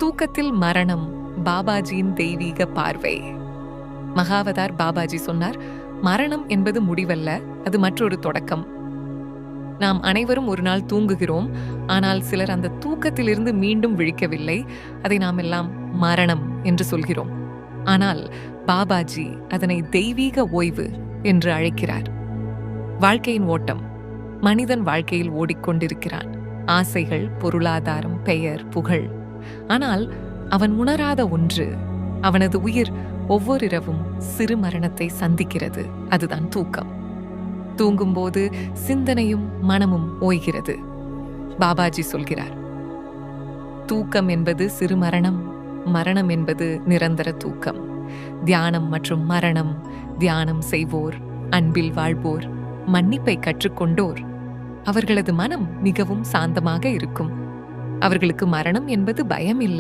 தூக்கத்தில் மரணம், பாபாஜியின் தெய்வீக பார்வை. மகாவதார் பாபாஜி சொன்னார், மரணம் என்பது முடிவல்ல, அது மற்றொரு தொடக்கம். நாம் அனைவரும் ஒரு நாள் தூங்குகிறோம், ஆனால் சிலர் அந்த தூக்கத்திலிருந்து மீண்டும் விழிக்கவில்லை. அதை நாம் எல்லாம் மரணம் என்று சொல்கிறோம். ஆனால் பாபாஜி அதனை தெய்வீக ஓய்வு என்று அழைக்கிறார். வாழ்க்கையின் ஓட்டம். மனிதன் வாழ்க்கையில் ஓடிக்கொண்டிருக்கிறான். ஆசைகள், பொருளாதாரம், பெயர், புகழ். ஆனால் அவன் உணராத ஒன்று, அவனது உயிர் ஒவ்வொரு இரவும் சிறு மரணத்தை சந்திக்கிறது. அதுதான் தூக்கம். தூங்கும்போது சிந்தனையும் மனமும் ஓய்கிறது. பாபாஜி சொல்கிறார், தூக்கம் என்பது சிறு மரணம், மரணம் என்பது நிரந்தர தூக்கம். தியானம் மற்றும் மரணம். தியானம் செய்வோர், அன்பில் வாழ்வோர், மன்னிப்பை கற்றுக்கொண்டோர், அவர்களது மனம் மிகவும் சாந்தமாக இருக்கும். அவர்களுக்கு மரணம் என்பது பயம் இல்லை.